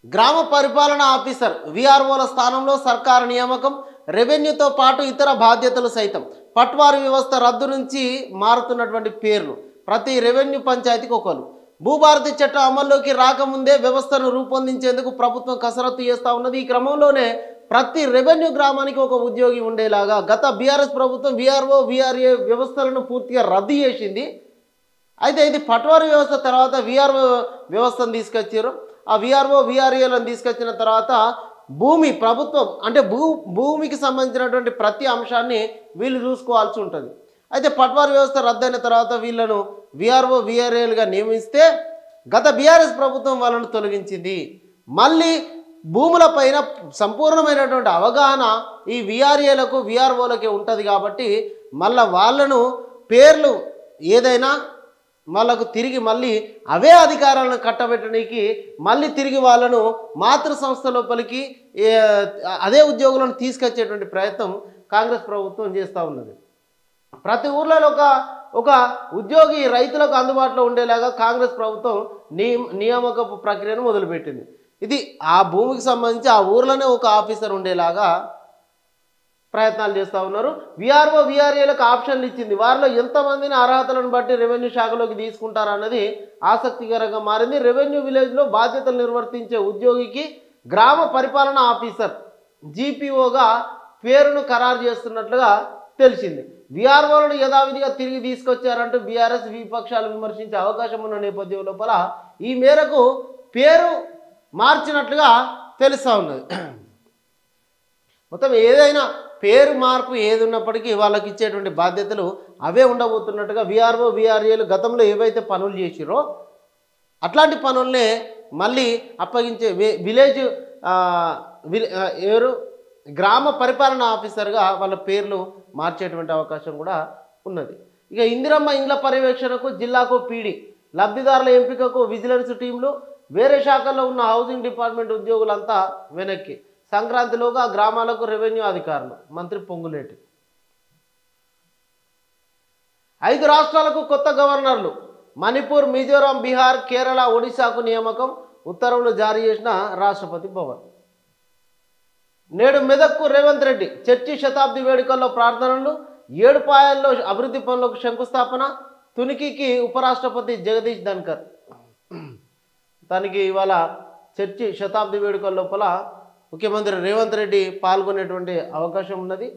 గ్రామ పరిపాలన ఆఫీసర్ విఆర్ఓల స్థానంలో సర్కారు నియామకం, రెవెన్యూతో పాటు ఇతర బాధ్యతలు సైతం. పట్వారీ వ్యవస్థ రద్దు నుంచి మారుతున్నటువంటి పేర్లు. ప్రతి రెవెన్యూ పంచాయతీకి ఒకరు. భూభారతి చట్టం అమల్లోకి రాకముందే వ్యవస్థను రూపొందించేందుకు ప్రభుత్వం కసరత్తు చేస్తూ ఉన్నది. ఈ క్రమంలోనే ప్రతి రెవెన్యూ గ్రామానికి ఒక ఉద్యోగి ఉండేలాగా గత బీఆర్ఎస్ ప్రభుత్వం విఆర్ఓ విఆర్ఏ వ్యవస్థలను పూర్తిగా రద్దు చేసింది. అయితే ఇది పట్వారీ వ్యవస్థ తర్వాత విఆర్ఓ వ్యవస్థను తీసుకొచ్చారు. ఆ విఆర్ఓ విఆర్ఏలను తీసుకొచ్చిన తర్వాత భూమి ప్రభుత్వం అంటే భూమికి సంబంధించినటువంటి ప్రతి అంశాన్ని వీళ్ళు చూసుకోవాల్సి ఉంటుంది. అయితే పట్వారీ వ్యవస్థ రద్దయిన తర్వాత వీళ్ళను విఆర్ఓ విఆర్ఏలుగా నియమిస్తే గత బీఆర్ఎస్ ప్రభుత్వం వాళ్ళను తొలగించింది. మళ్ళీ భూములపైన సంపూర్ణమైనటువంటి అవగాహన ఈ విఆర్ఏలకు విఆర్ఓలకే ఉంటుంది. కాబట్టి మళ్ళీ వాళ్ళను పేర్లు ఏదైనా వాళ్ళకు తిరిగి మళ్ళీ అవే అధికారాలను కట్టబెట్టడానికి మళ్ళీ తిరిగి వాళ్ళను మాతృ సంస్థ లోపలికి అదే ఉద్యోగులను తీసుకొచ్చేటువంటి ప్రయత్నం కాంగ్రెస్ ప్రభుత్వం చేస్తూ ఉన్నది. ప్రతి ఊర్లలో ఒక ఉద్యోగి రైతులకు అందుబాటులో ఉండేలాగా కాంగ్రెస్ ప్రభుత్వం నియామకపు ప్రక్రియను మొదలుపెట్టింది. ఇది ఆ భూమికి సంబంధించి ఆ ఊర్లోనే ఒక ఆఫీసర్ ఉండేలాగా ప్రయత్నాలు చేస్తూ ఉన్నారు. విఆర్ఓ విఆర్ఏలకు ఆప్షన్లు ఇచ్చింది. వారిలో ఎంతమందిని అర్హతలను బట్టి రెవెన్యూ శాఖలోకి తీసుకుంటారన్నది ఆసక్తికరంగా మారింది. రెవెన్యూ విలేజ్లో బాధ్యతలు నిర్వర్తించే ఉద్యోగికి గ్రామ పరిపాలన ఆఫీసర్ జీపీఓగా పేరును ఖరారు చేస్తున్నట్లుగా తెలిసింది. విఆర్ఓలను యథావిధిగా తిరిగి తీసుకొచ్చారంటూ బీఆర్ఎస్ విపక్షాలు విమర్శించే అవకాశం ఉన్న నేపథ్యం లోపల ఈ మేరకు పేరు మార్చినట్లుగా తెలుస్తూ ఉన్నది. మొత్తం ఏదైనా పేరు మార్పు ఏది ఉన్నప్పటికీ వాళ్ళకి ఇచ్చేటువంటి బాధ్యతలు అవే ఉండబోతున్నట్టుగా విఆర్ఓ విఆర్ఏలు గతంలో ఏవైతే పనులు చేసిరో అట్లాంటి పనుల్నే మళ్ళీ అప్పగించే విలేజ్ ఎవరు గ్రామ పరిపాలన ఆఫీసర్గా వాళ్ళ పేర్లు మార్చేటువంటి అవకాశం కూడా ఉన్నది. ఇక ఇందిరమ్మ ఇండ్ల పర్యవేక్షణకు జిల్లాకు పీడి, లబ్ధిదారుల ఎంపికకు విజిలెన్స్ టీంలు, వేరే శాఖల్లో ఉన్న హౌసింగ్ డిపార్ట్మెంట్ ఉద్యోగులంతా వెనక్కి. సంక్రాంతిలోగా గ్రామాలకు రెవెన్యూ అధికారులు మంత్రి పొంగులేటి. 5 రాష్ట్రాలకు కొత్త గవర్నర్లు. మణిపూర్, మిజోరాం, బీహార్, కేరళ, ఒడిశాకు నియామకం. ఉత్తర్వులు జారీ చేసిన రాష్ట్రపతి భవన్. నేడు మెదక్కు రేవంత్ రెడ్డి చర్చి శతాబ్ది వేడుకల్లో ప్రార్థనలు, 7 పాయల్లో అభివృద్ధి పనులకు శంకుస్థాపన. తునికికి ఉపరాష్ట్రపతి జగదీష్ ధన్కర్. తనకి ఇవాళ చర్చి శతాబ్ది వేడుకల లోపల ముఖ్యమంత్రి రేవంత్ రెడ్డి పాల్గొనేటువంటి అవకాశం ఉన్నది.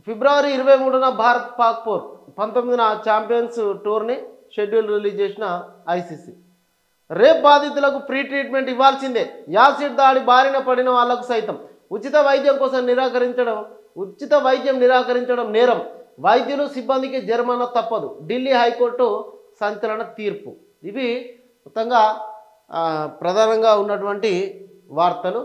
ఫిబ్రవరి 23న భారత్ పాక్ పోర్, 19న ఛాంపియన్స్ టూర్ని షెడ్యూల్ రిలీజ్ చేసిన ఐసీసీ. రేప్ బాధితులకు ఫ్రీ ట్రీట్మెంట్ ఇవ్వాల్సిందే. యాసిడ్ దాడి బారిన పడిన వాళ్లకు సైతం ఉచిత వైద్యం కోసం నిరాకరించడం నేరం. వైద్యులు సిబ్బందికి జరిమానా తప్పదు. ఢిల్లీ హైకోర్టు సంచలన తీర్పు. ఇవి మొత్తంగా ప్రధానంగా ఉన్నటువంటి వార్తలు.